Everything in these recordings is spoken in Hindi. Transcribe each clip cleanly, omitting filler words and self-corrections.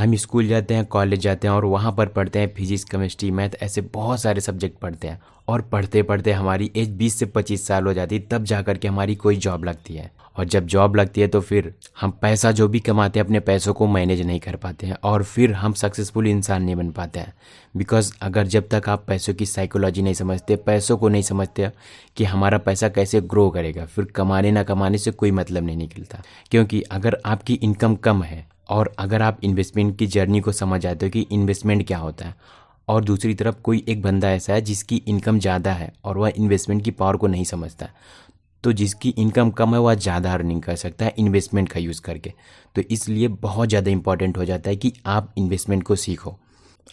हम स्कूल जाते हैं, कॉलेज जाते हैं और वहाँ पर पढ़ते हैं फिजिक्स, केमिस्ट्री, मैथ, ऐसे बहुत सारे सब्जेक्ट पढ़ते हैं। और पढ़ते पढ़ते हमारी एज 20 से 25 साल हो जाती है, तब जा कर के हमारी कोई जॉब लगती है। और जब जॉब लगती है तो फिर हम पैसा जो भी कमाते हैं अपने पैसों को मैनेज नहीं कर पाते हैं और फिर हम सक्सेसफुल इंसान नहीं बन पाते हैं। बिकॉज अगर जब तक आप पैसों की साइकोलॉजी नहीं समझते, पैसों को नहीं समझते कि हमारा पैसा कैसे ग्रो करेगा, फिर कमाने ना कमाने से कोई मतलब नहीं निकलता। क्योंकि अगर आपकी इनकम कम है और अगर आप इन्वेस्टमेंट की जर्नी को समझ जाते हो कि इन्वेस्टमेंट क्या होता है, और दूसरी तरफ कोई एक बंदा ऐसा है जिसकी इनकम ज़्यादा है और वह इन्वेस्टमेंट की पावर को नहीं समझता, तो जिसकी इनकम कम है वह ज़्यादा अर्निंग कर सकता है इन्वेस्टमेंट का यूज़ करके। तो इसलिए बहुत ज़्यादा इंपॉर्टेंट हो जाता है कि आप इन्वेस्टमेंट को सीखो।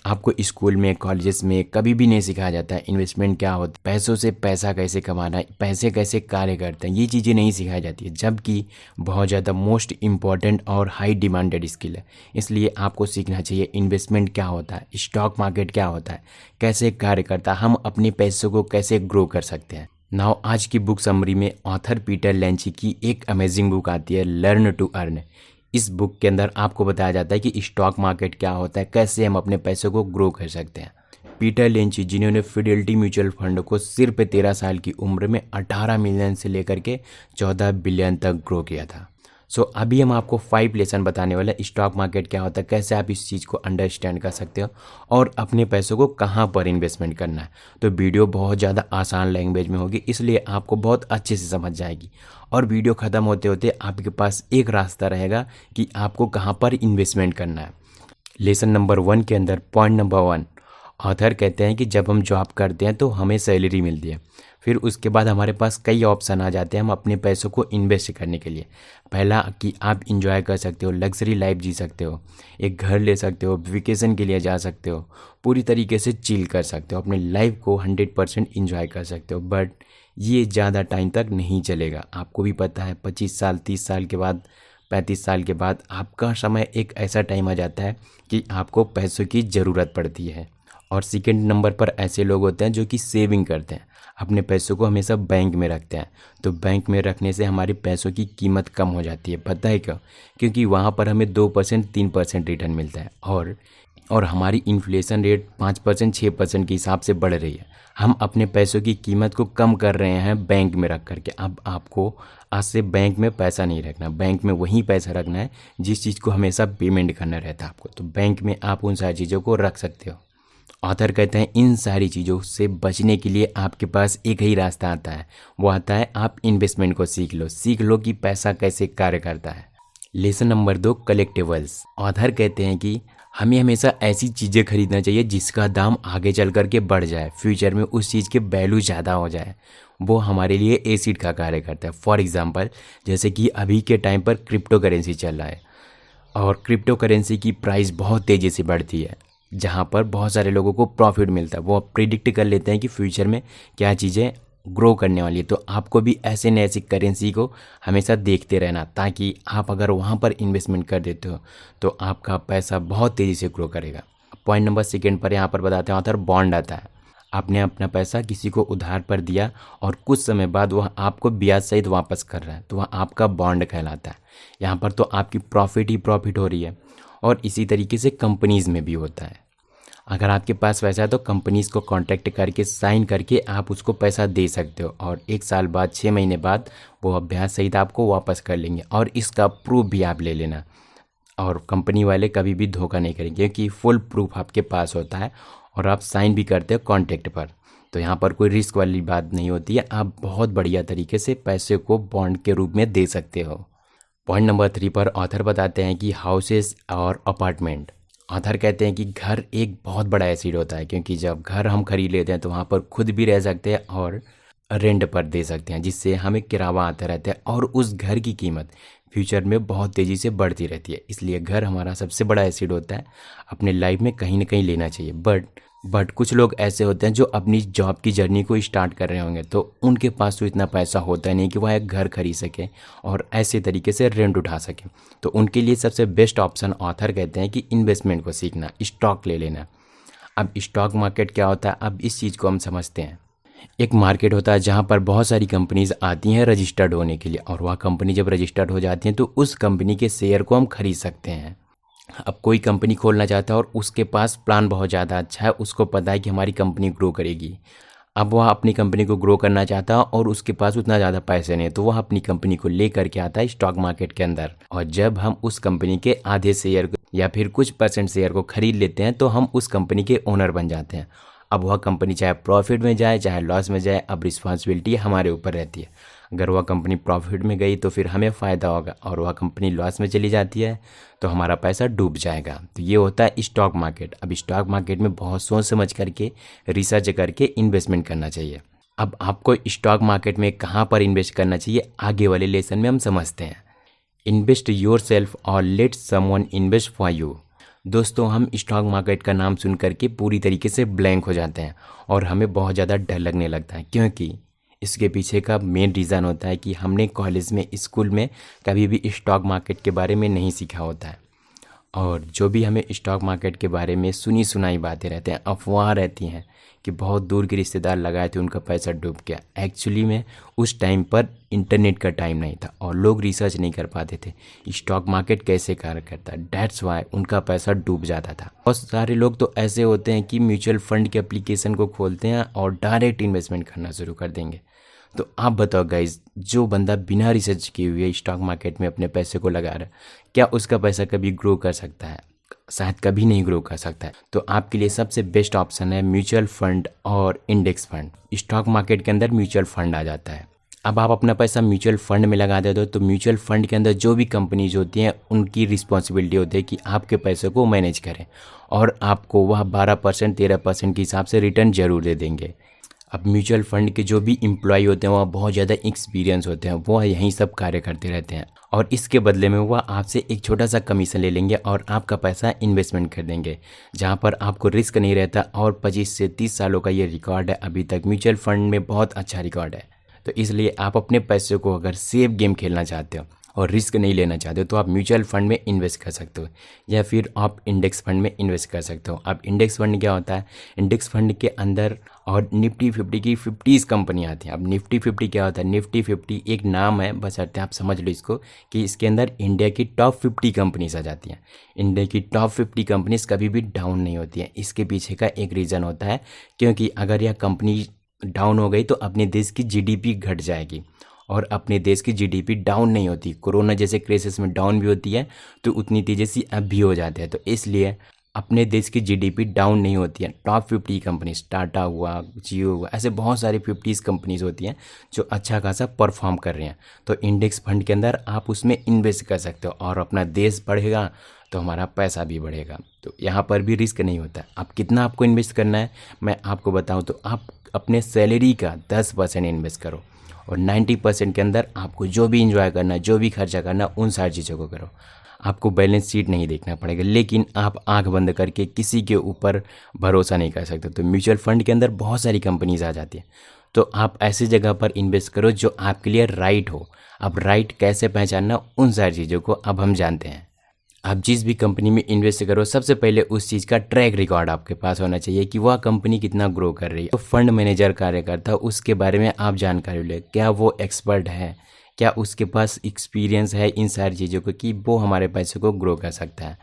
आपको स्कूल में, कॉलेजेस में कभी भी नहीं सिखाया जाता है इन्वेस्टमेंट क्या होता है, पैसों से पैसा कैसे कमाना है, पैसे कैसे कार्य करते हैं, ये चीज़ें नहीं सिखाई जाती है, जबकि बहुत ज़्यादा मोस्ट इम्पॉर्टेंट और हाई डिमांडेड स्किल है। इसलिए आपको सीखना चाहिए इन्वेस्टमेंट क्या होता है, स्टॉक मार्केट क्या होता है, कैसे कार्य करता है, हम अपने पैसों को कैसे ग्रो कर सकते हैं। नाउ आज की बुक समरी में ऑथर पीटर लेंची की एक अमेजिंग बुक आती है, लर्न टू अर्न। इस बुक के अंदर आपको बताया जाता है कि स्टॉक मार्केट क्या होता है, कैसे हम अपने पैसों को ग्रो कर सकते हैं। पीटर लेंची जिन्होंने फिडेलिटी म्यूचुअल फंड को सिर्फ 13 साल की उम्र में 18 मिलियन से लेकर के 14 बिलियन तक ग्रो किया था। सो अभी हम आपको 5 लेसन बताने वाले हैं, स्टॉक मार्केट क्या होता है, कैसे आप इस चीज़ को अंडरस्टैंड कर सकते हो और अपने पैसों को कहाँ पर इन्वेस्टमेंट करना है। तो वीडियो बहुत ज़्यादा आसान लैंग्वेज में होगी, इसलिए आपको बहुत अच्छे से समझ जाएगी। और वीडियो ख़त्म होते होते आपके पास एक रास्ता रहेगा कि आपको कहाँ पर इन्वेस्टमेंट करना है। लेसन नंबर 1 के अंदर पॉइंट नंबर 1, ऑथर कहते हैं कि जब हम जॉब करते हैं तो हमें सैलरी मिलती है, फिर उसके बाद हमारे पास कई ऑप्शन आ जाते हैं हम अपने पैसों को इन्वेस्ट करने के लिए। पहला कि आप इंजॉय कर सकते हो, लग्जरी लाइफ जी सकते हो, एक घर ले सकते हो, वेकेशन के लिए जा सकते हो, पूरी तरीके से चिल कर सकते हो, अपनी लाइफ को 100% इंजॉय कर सकते हो। बट ये ज़्यादा टाइम तक नहीं चलेगा। आपको भी पता है 25 साल, 30 साल के बाद, 35 साल के बाद आपका समय एक ऐसा टाइम आ जाता है कि आपको पैसों की ज़रूरत पड़ती है। और सेकंड नंबर पर ऐसे लोग होते हैं जो कि सेविंग करते हैं, अपने पैसों को हमेशा बैंक में रखते हैं। तो बैंक में रखने से हमारे पैसों की कीमत कम हो जाती है, पता है क्यों? क्योंकि वहाँ पर हमें 2% 3% रिटर्न मिलता है और हमारी इन्फ्लेशन रेट 5% 6% के हिसाब से बढ़ रही है। हम अपने पैसों की कीमत को कम कर रहे हैं बैंक में रख करके। अब आपको आज से बैंक में पैसा नहीं रखना, बैंक में वही पैसा रखना है जिस चीज़ को हमेशा पेमेंट करना रहता है आपको। तो बैंक में आप उन सारी चीज़ों को रख सकते हो। ऑथर कहते हैं इन सारी चीज़ों से बचने के लिए आपके पास एक ही रास्ता आता है, वो आता है आप इन्वेस्टमेंट को सीख लो कि पैसा कैसे कार्य करता है। Lesson number 2, collectibles. ऑथर कहते हैं कि हमें हमेशा ऐसी चीज़ें खरीदना चाहिए जिसका दाम आगे चल कर के बढ़ जाए, फ्यूचर में उस चीज़ के वैल्यू ज़्यादा हो जाए, वो हमारे लिए एसिड का कार्य करता है। फॉर एग्जांपल जैसे कि अभी के टाइम पर क्रिप्टो करेंसी चल रहा है और क्रिप्टो करेंसी की प्राइस बहुत तेज़ी से बढ़ती है, जहाँ पर बहुत सारे लोगों को प्रॉफिट मिलता है। वो प्रिडिक्ट कर लेते हैं कि फ्यूचर में क्या चीज़ें ग्रो करने वाली है। तो आपको भी ऐसे न ऐसी करेंसी को हमेशा देखते रहना, ताकि आप अगर वहाँ पर इन्वेस्टमेंट कर देते हो तो आपका पैसा बहुत तेज़ी से ग्रो करेगा। पॉइंट नंबर 2 पर यहाँ पर बताते हैं ऑथर, बॉन्ड आता है। आपने अपना पैसा किसी को उधार पर दिया और कुछ समय बाद वह आपको ब्याज सहित वापस कर रहा है, तो वह आपका बॉन्ड कहलाता है। यहाँ पर तो आपकी प्रॉफिट ही प्रॉफिट हो रही है। और इसी तरीके से कंपनीज़ में भी होता है। अगर आपके पास पैसा है तो कंपनीज़ को कांटेक्ट करके साइन करके आप उसको पैसा दे सकते हो और 1 साल बाद, 6 महीने बाद वो ब्याज सहित आपको वापस कर लेंगे और इसका प्रूफ भी आप ले लेना। और कंपनी वाले कभी भी धोखा नहीं करेंगे क्योंकि फुल प्रूफ आपके पास होता है और आप साइन भी करते हो कॉन्ट्रैक्ट पर। तो यहाँ पर कोई रिस्क वाली बात नहीं होती है, आप बहुत बढ़िया तरीके से पैसे को बॉन्ड के रूप में दे सकते हो। पॉइंट नंबर 3 पर ऑथर बताते हैं कि हाउसेस और अपार्टमेंट। ऑथर कहते हैं कि घर एक बहुत बड़ा एसिड होता है, क्योंकि जब घर हम खरीद लेते हैं तो वहाँ पर खुद भी रह सकते हैं और रेंट पर दे सकते हैं, जिससे हमें किराया आता रहता है और उस घर की कीमत फ्यूचर में बहुत तेज़ी से बढ़ती रहती है। इसलिए घर हमारा सबसे बड़ा एसिड होता है, अपने लाइफ में कहीं ना कहीं लेना चाहिए। बट कुछ लोग ऐसे होते हैं जो अपनी जॉब की जर्नी को स्टार्ट कर रहे होंगे, तो उनके पास तो इतना पैसा होता नहीं कि वह एक घर खरीद सके और ऐसे तरीके से रेंट उठा सके। तो उनके लिए सबसे बेस्ट ऑप्शन ऑथर कहते हैं कि इन्वेस्टमेंट को सीखना, स्टॉक ले लेना। अब स्टॉक मार्केट क्या होता है, अब इस चीज़ को हम समझते हैं। एक मार्केट होता है जहाँ पर बहुत सारी कंपनीज आती हैं रजिस्टर्ड होने के लिए, और वह कंपनी जब रजिस्टर्ड हो जाती हैं तो उस कंपनी के शेयर को हम खरीद सकते हैं। अब कोई कंपनी खोलना चाहता है और उसके पास प्लान बहुत ज़्यादा अच्छा है, उसको पता है कि हमारी कंपनी ग्रो करेगी। अब वह अपनी कंपनी को ग्रो करना चाहता है और उसके पास उतना ज़्यादा पैसे नहीं है, तो वह अपनी कंपनी को ले करके आता है स्टॉक मार्केट के अंदर। और जब हम उस कंपनी के आधे शेयर या फिर कुछ परसेंट शेयर को खरीद लेते हैं तो हम उस कंपनी के ओनर बन जाते हैं। अब वह कंपनी चाहे प्रॉफिट में जाए चाहे लॉस में जाए, अब रिस्पॉन्सिबिलिटी हमारे ऊपर रहती है। अगर वह कंपनी प्रॉफिट में गई तो फिर हमें फ़ायदा होगा, और वह कंपनी लॉस में चली जाती है तो हमारा पैसा डूब जाएगा। तो ये होता है स्टॉक मार्केट। अब स्टॉक मार्केट में बहुत सोच समझ करके रिसर्च करके इन्वेस्टमेंट करना चाहिए। अब आपको स्टॉक मार्केट में कहाँ पर इन्वेस्ट करना चाहिए आगे वाले लेसन में हम समझते हैं। इन्वेस्ट योर सेल्फ और let someone invest for you. दोस्तों, हम स्टॉक मार्केट का नाम सुन करके पूरी तरीके से ब्लैंक हो जाते हैं और हमें बहुत ज़्यादा डर लगने लगता है, क्योंकि इसके पीछे का मेन रीज़न होता है कि हमने कॉलेज में स्कूल में कभी भी स्टॉक मार्केट के बारे में नहीं सीखा होता है। और जो भी हमें स्टॉक मार्केट के बारे में सुनी सुनाई बातें रहते हैं, अफवाह रहती हैं कि बहुत दूर के रिश्तेदार लगाए थे उनका पैसा डूब गया। एक्चुअली में उस टाइम पर इंटरनेट का टाइम नहीं था और लोग रिसर्च नहीं कर पाते थे स्टॉक मार्केट कैसे कार्य करता है, दैट्स वाई उनका पैसा डूब जाता था। बहुत सारे लोग तो ऐसे होते हैं कि म्यूचुअल फंड के एप्लीकेशन को खोलते हैं और डायरेक्ट इन्वेस्टमेंट करना शुरू कर देंगे। तो आप बताओ गाइज, जो बंदा बिना रिसर्च किए हुए स्टॉक मार्केट में अपने पैसे को लगा रहा है, क्या उसका पैसा कभी ग्रो कर सकता है? शायद कभी नहीं ग्रो कर सकता है। तो आपके लिए सबसे बेस्ट ऑप्शन है म्यूचुअल फंड और इंडेक्स फंड। स्टॉक मार्केट के अंदर म्यूचुअल फंड आ जाता है। अब आप अपना पैसा म्यूचुअल फंड में लगा देते हो तो म्यूचुअल फंड के अंदर जो भी कंपनीज होती हैं उनकी रिस्पॉन्सिबिलिटी होती है कि आपके पैसे को मैनेज करें, और आपको वह 12% 13% के हिसाब से रिटर्न जरूर दे देंगे। अब म्यूचुअल फंड के जो भी एम्प्लॉय होते हैं वह बहुत ज़्यादा एक्सपीरियंस होते हैं, वो यहीं सब कार्य करते रहते हैं, और इसके बदले में वह आपसे एक छोटा सा कमीशन ले लेंगे और आपका पैसा इन्वेस्टमेंट कर देंगे, जहां पर आपको रिस्क नहीं रहता। और 25 से 30 सालों का ये रिकॉर्ड है, अभी तक म्यूचुअल फंड में बहुत अच्छा रिकॉर्ड है। तो इसलिए आप अपने पैसे को अगर सेफ गेम खेलना चाहते हो और रिस्क नहीं लेना चाहते हो तो आप म्यूचुअल फंड में इन्वेस्ट कर सकते हो, या फिर आप इंडेक्स फंड में इन्वेस्ट कर सकते हो। अब इंडेक्स फंड क्या होता है? इंडेक्स फंड के अंदर और निफ्टी 50 की 50 कंपनियाँ आती हैं। अब निफ्टी 50 क्या होता है? निफ्टी 50 एक नाम है, बस अर्थ आप समझ लो इसको कि इसके अंदर इंडिया की टॉप 50 कंपनीज आ जाती हैं। इंडिया की टॉप 50 कंपनीज कभी भी डाउन नहीं होती हैं। इसके पीछे का एक रीज़न होता है, क्योंकि अगर यह कंपनी डाउन हो गई तो अपने देश की जीडीपी घट जाएगी, और अपने देश की जीडीपी डाउन नहीं होती। कोरोना जैसे क्राइसिस में डाउन भी होती है तो उतनी तेज़ी से अब भी हो जाते हैं। तो इसलिए अपने देश की जीडीपी डाउन नहीं होती है। टॉप 50 कंपनीज, टाटा हुआ, जियो हुआ, ऐसे बहुत सारी 50 कंपनीज होती हैं जो अच्छा खासा परफॉर्म कर रहे हैं। तो इंडेक्स फंड के अंदर आप उसमें इन्वेस्ट कर सकते हो, और अपना देश बढ़ेगा तो हमारा पैसा भी बढ़ेगा। तो यहाँ पर भी रिस्क नहीं होता। अब कितना आपको इन्वेस्ट करना है मैं आपको बताऊँ तो आप अपने सैलरी का 10% इन्वेस्ट करो, और 90% के अंदर आपको जो भी इंजॉय करना है, जो भी खर्चा करना, उन सारी चीज़ों को करो। आपको बैलेंस शीट नहीं देखना पड़ेगा, लेकिन आप आंख बंद करके किसी के ऊपर भरोसा नहीं कर सकते। तो म्यूचुअल फंड के अंदर बहुत सारी कंपनीज आ जाती हैं, तो आप ऐसी जगह पर इन्वेस्ट करो जो आपके लिए राइट हो। अब राइट कैसे पहचानना, उन सारी चीज़ों को अब हम जानते हैं। आप जिस भी कंपनी में इन्वेस्ट करो, सबसे पहले उस चीज़ का ट्रैक रिकॉर्ड आपके पास होना चाहिए कि वह कंपनी कितना ग्रो कर रही है। तो फंड मैनेजर कार्य करता है, उसके बारे में आप जानकारी ले, क्या वो एक्सपर्ट है, क्या उसके पास एक्सपीरियंस है इन सारी चीज़ों को कि वो हमारे पैसे को ग्रो कर सकता है।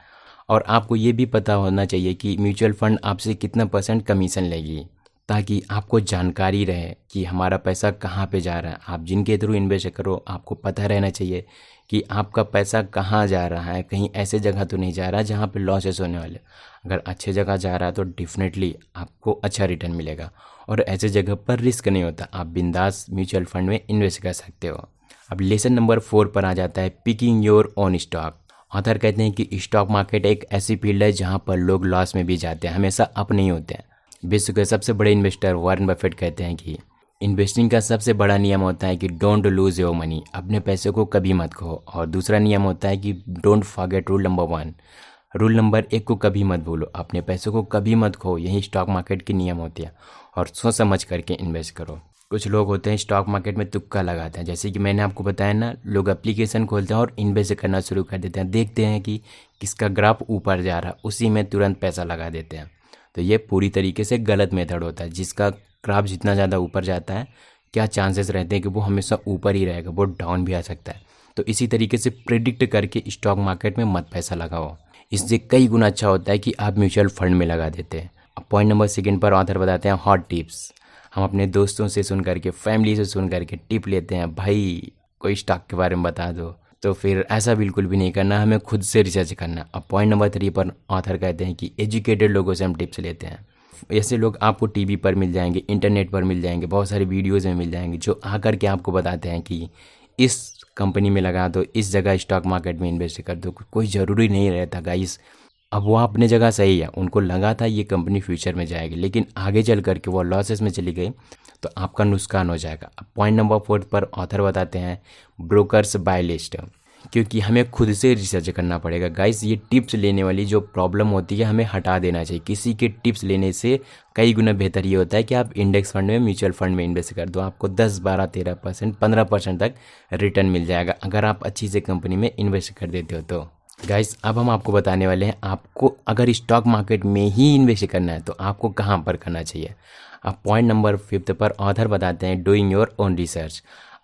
और आपको ये भी पता होना चाहिए कि म्यूचुअल फंड आपसे कितना % कमीशन लेगी, ताकि आपको जानकारी रहे कि हमारा पैसा कहाँ पे जा रहा है। आप जिनके थ्रू इन्वेस्ट करो आपको पता रहना चाहिए कि आपका पैसा कहाँ जा रहा है, कहीं ऐसे जगह तो नहीं जा रहा जहाँ पे लॉसेस होने वाले। अगर अच्छे जगह जा रहा है तो डेफिनेटली आपको अच्छा रिटर्न मिलेगा, और ऐसे जगह पर रिस्क नहीं होता। आप बिंदास म्यूचुअल फंड में इन्वेस्ट कर सकते हो। अब लेसन नंबर 4 पर आ जाता है picking your own stock. Author कहते हैं कि स्टॉक मार्केट एक ऐसी फील्ड है जहाँ पर लोग लॉस में भी जाते हैं, हमेशा अप नहीं होते हैं। विश्व के सबसे बड़े इन्वेस्टर वॉरेन बफेट कहते हैं कि इन्वेस्टिंग का सबसे बड़ा नियम होता है कि डोंट लूज योर मनी, अपने पैसे को कभी मत खो। और दूसरा नियम होता है कि don't forget rule number 1, rule number 1 को कभी मत भूलो, अपने पैसों को कभी मत खो। यही स्टॉक मार्केट के नियम होते हैं, और सोच समझ करके इन्वेस्ट करो। कुछ लोग होते हैं स्टॉक मार्केट में तुक्का लगाते हैं, जैसे कि मैंने आपको बताया ना, लोग एप्लीकेशन खोलते हैं और इन्वेस्ट करना शुरू कर देते हैं, देखते हैं कि किसका ग्राफ ऊपर जा रहा है, उसी में तुरंत पैसा लगा देते हैं। तो ये पूरी तरीके से गलत मेथड होता है। जिसका ग्राफ जितना ज़्यादा ऊपर जाता है, क्या चांसेस रहते हैं कि वो हमेशा ऊपर ही रहेगा, वो डाउन भी आ सकता है। तो इसी तरीके से प्रेडिक्ट करके स्टॉक मार्केट में मत पैसा लगाओ। इससे कई गुना अच्छा होता है कि आप म्यूचुअल फंड में लगा देते हैं। अब पॉइंट नंबर 2 पर ऑथर बताते हैं हॉट टिप्स। हम अपने दोस्तों से सुन करके, फैमिली से सुन करके टिप लेते हैं, भाई कोई स्टॉक के बारे में बता दो। तो फिर ऐसा बिल्कुल भी नहीं करना, हमें खुद से रिसर्च करना। अब पॉइंट नंबर 3 पर ऑथर कहते हैं कि एजुकेटेड लोगों से हम टिप्स लेते हैं। ऐसे लोग आपको टीवी पर मिल जाएंगे, इंटरनेट पर मिल जाएंगे, बहुत सारी वीडियोज़ में मिल जाएंगे, जो आकर के आपको बताते हैं कि इस कंपनी में लगा दो, इस जगह स्टॉक मार्केट में इन्वेस्ट कर दो। कोई ज़रूरी नहीं रहता गाइस। अब वो अपने जगह सही है, उनको लगा था ये कंपनी फ्यूचर में जाएगी, लेकिन आगे चल करके वो लॉसेस में चली गई तो आपका नुकसान हो जाएगा। अब पॉइंट नंबर 4 पर ऑथर बताते हैं ब्रोकर्स बाय लिस्ट, क्योंकि हमें खुद से रिसर्च करना पड़ेगा गाइस। ये टिप्स लेने वाली जो प्रॉब्लम होती है हमें हटा देना चाहिए। किसी के टिप्स लेने से कई गुना बेहतर ये होता है कि आप इंडेक्स फंड में, म्यूचुअल फंड में इन्वेस्ट कर दो। आपको 10, 12, 13%, 15% तक रिटर्न मिल जाएगा अगर आप अच्छी से कंपनी में इन्वेस्ट कर देते हो तो। गाइस अब हम आपको बताने वाले हैं, आपको अगर स्टॉक मार्केट में ही इन्वेस्ट करना है तो आपको कहाँ पर करना चाहिए। अब पॉइंट नंबर 5 पर ऑथर बताते हैं डूइंग योर ओन रिसर्च।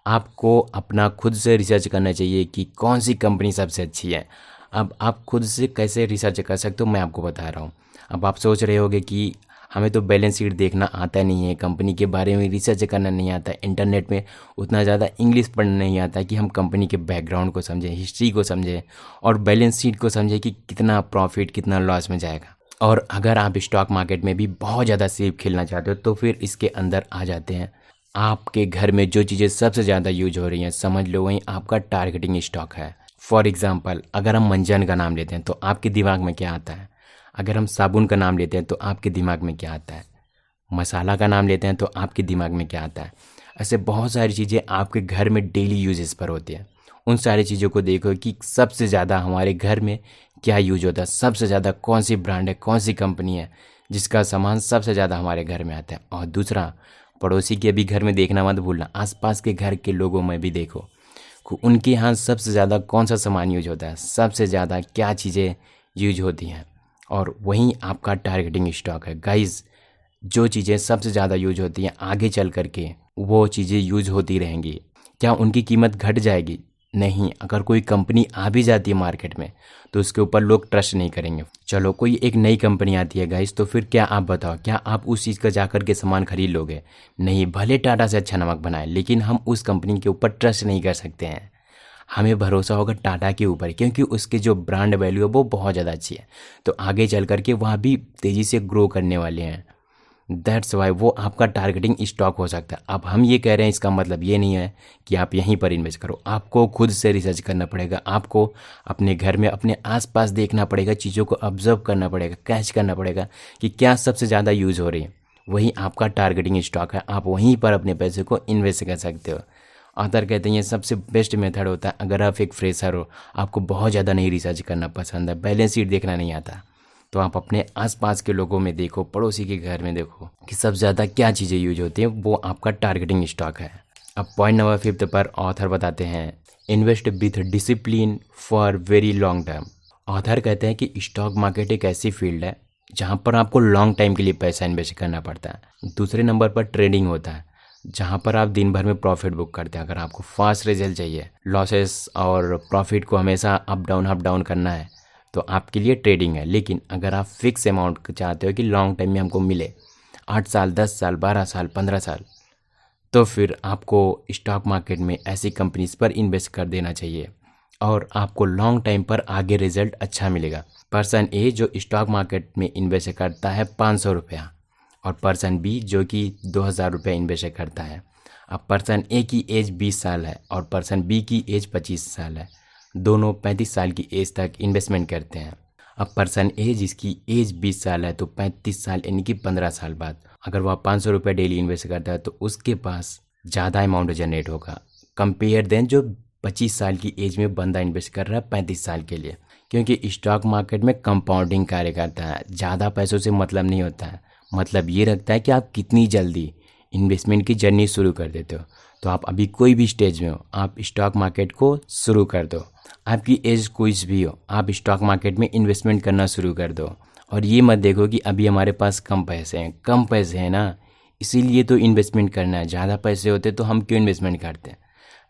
आपको अपना खुद से रिसर्च करना चाहिए कि कौन सी कंपनी सबसे अच्छी है। अब आप खुद से कैसे रिसर्च कर सकते हो मैं आपको बता रहा हूँ। अब आप सोच रहे होगे कि हमें तो बैलेंस शीट देखना आता नहीं है, कंपनी के बारे में रिसर्च करना नहीं आता, इंटरनेट में उतना ज़्यादा इंग्लिश पढ़ना नहीं आता कि हम कंपनी के बैकग्राउंड को समझें, हिस्ट्री को समझें और बैलेंस शीट को समझें कि कितना प्रॉफिट कितना लॉस में जाएगा। और अगर आप स्टॉक मार्केट में भी बहुत ज़्यादा सेफ खेलना चाहते हो तो फिर इसके अंदर आ जाते हैं। आपके घर में जो चीज़ें सबसे ज़्यादा यूज हो रही हैं समझ लो वही आपका टारगेटिंग स्टॉक है। फॉर एग्जांपल अगर हम मंजन का नाम लेते हैं तो आपके दिमाग में क्या आता है, अगर हम साबुन का नाम लेते हैं तो आपके दिमाग में क्या आता है, मसाला का नाम लेते हैं तो आपके दिमाग में क्या आता है। ऐसे बहुत सारी चीज़ें आपके घर में डेली यूजेस पर होती हैं। उन सारी चीज़ों को देखो कि सबसे ज़्यादा हमारे घर में क्या यूज होता है, सबसे ज़्यादा कौन सी ब्रांड है, कौन सी कंपनी है जिसका सामान सबसे ज़्यादा हमारे घर में आता है। और दूसरा, पड़ोसी के भी घर में देखना मत भूलना, आसपास के घर के लोगों में भी देखो उनके यहाँ सबसे ज़्यादा कौन सा सामान यूज होता है, सबसे ज़्यादा क्या चीज़ें यूज होती हैं, और वहीं आपका टारगेटिंग स्टॉक है। गाइस जो चीज़ें सबसे ज़्यादा यूज होती हैं आगे चल करके वो चीज़ें यूज होती रहेंगी। क्या उनकी कीमत घट जाएगी? नहीं। अगर कोई कंपनी आ भी जाती है मार्केट में तो उसके ऊपर लोग ट्रस्ट नहीं करेंगे। चलो कोई एक नई कंपनी आती है गाइस, तो फिर क्या आप बताओ, क्या आप उस चीज़ का जा कर के सामान खरीद लोगे? नहीं। भले टाटा से अच्छा नमक बनाए लेकिन हम उस कंपनी के ऊपर ट्रस्ट नहीं कर सकते हैं। हमें भरोसा होगा टाटा के ऊपर क्योंकि उसके जो ब्रांड वैल्यू है वो बहुत ज़्यादा अच्छी है, तो आगे चल करके वहाँ भी तेज़ी से ग्रो करने वाले हैं। दैट्स वाई वो आपका टारगेटिंग स्टॉक हो सकता है। अब हम ये कह रहे हैं इसका मतलब ये नहीं है कि आप यहीं पर इन्वेस्ट करो, आपको खुद से रिसर्च करना पड़ेगा, आपको अपने घर में अपने आसपास देखना पड़ेगा, चीज़ों को ऑब्जर्व करना पड़ेगा, कैच करना पड़ेगा कि क्या सबसे ज़्यादा यूज़ हो रही है। वही आपका टारगेटिंग स्टॉक है, आप वहीं पर अपने पैसे को इन्वेस्ट कर सकते हो। ऑथर कहते हैं ये सबसे बेस्ट मेथड होता है अगर आप एक फ्रेशर हो, आपको बहुत ज़्यादा नहीं रिसर्च करना पसंद है, बैलेंस शीट देखना नहीं आता, तो आप अपने आसपास के लोगों में देखो, पड़ोसी के घर में देखो कि सबसे ज़्यादा क्या चीज़ें यूज होती हैं, वो आपका टारगेटिंग स्टॉक है। अब पॉइंट नंबर 5 पर ऑथर बताते हैं invest with discipline for very long term. Author कहते हैं कि स्टॉक मार्केट एक ऐसी फील्ड है जहाँ पर आपको लॉन्ग टाइम के लिए पैसा इन्वेस्ट करना पड़ता है। दूसरे नंबर पर ट्रेडिंग होता है जहाँ पर आप दिन भर में प्रॉफिट बुक करते हैं। अगर आपको फास्ट रिजल्ट चाहिए, लॉसेस और प्रॉफिट को हमेशा अप डाउन करना है तो आपके लिए ट्रेडिंग है। लेकिन अगर आप फिक्स अमाउंट चाहते हो कि लॉन्ग टाइम में हमको मिले 8 साल, 10 साल, 12 साल, 15 साल, तो फिर आपको स्टॉक मार्केट में ऐसी कंपनीज पर इन्वेस्ट कर देना चाहिए और आपको लॉन्ग टाइम पर आगे रिजल्ट अच्छा मिलेगा। पर्सन ए जो स्टॉक मार्केट में इन्वेस्ट करता है 500 रुपया और पर्सन बी जो कि 2000 रुपये इन्वेस्ट करता है। अब पर्सन ए की एज 20 साल है और पर्सन बी की एज 25 साल है। दोनों 35 साल की एज तक इन्वेस्टमेंट करते हैं। अब पर्सन ए जिसकी एज 20 साल है तो 35 साल यानी कि 15 साल बाद अगर वह 500 रुपये डेली इन्वेस्ट करता है तो उसके पास ज़्यादा अमाउंट जनरेट होगा कंपेयर देन जो 25 साल की एज में बंदा इन्वेस्ट कर रहा है 35 साल के लिए। क्योंकि स्टॉक मार्केट में कंपाउंडिंग कार्य करता है, ज़्यादा पैसों से मतलब नहीं होता है, मतलब ये रखता है कि आप कितनी जल्दी इन्वेस्टमेंट की जर्नी शुरू कर देते हो। तो आप अभी कोई भी स्टेज में हो, आप स्टॉक मार्केट को शुरू कर दो। आपकी एज कोई भी हो, आप स्टॉक मार्केट में इन्वेस्टमेंट करना शुरू कर दो। और ये मत देखो कि अभी हमारे पास कम पैसे हैं ना इसीलिए तो इन्वेस्टमेंट करना है, ज़्यादा पैसे होते तो हम क्यों इन्वेस्टमेंट करते हैं।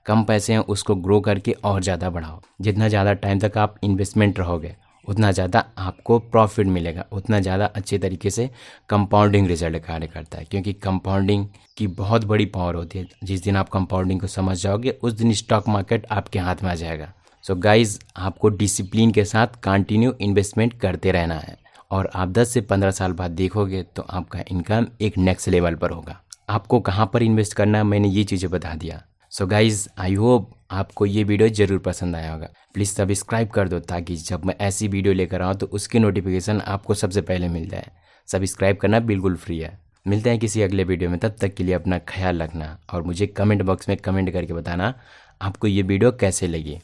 कम पैसे हैं उसको ग्रो करके और ज़्यादा बढ़ाओ। जितना ज़्यादा टाइम तक आप इन्वेस्टमेंट रहोगे उतना ज़्यादा आपको प्रॉफिट मिलेगा, उतना ज़्यादा अच्छे तरीके से कंपाउंडिंग रिजल्ट कार्य करता है, क्योंकि कंपाउंडिंग की बहुत बड़ी पावर होती है। जिस दिन आप कंपाउंडिंग को समझ जाओगे उस दिन स्टॉक मार्केट आपके हाथ में आ जाएगा। सो गाइज, आपको डिसिप्लिन के साथ कंटिन्यू इन्वेस्टमेंट करते रहना है और आप 10 से 15 साल बाद देखोगे तो आपका इनकम एक नेक्स्ट लेवल पर होगा। आपको कहाँ पर इन्वेस्ट करना है मैंने ये चीज़ें बता दिया। सो गाइज, आई होप आपको ये वीडियो ज़रूर पसंद आया होगा। प्लीज़ सब्सक्राइब कर दो ताकि जब मैं ऐसी वीडियो लेकर आऊँ तो उसकी नोटिफिकेशन आपको सबसे पहले मिल जाए। सब्सक्राइब करना बिल्कुल फ्री है। मिलते हैं किसी अगले वीडियो में, तब तक के लिए अपना ख्याल रखना और मुझे कमेंट बॉक्स में कमेंट करके बताना आपको ये वीडियो कैसे लगी।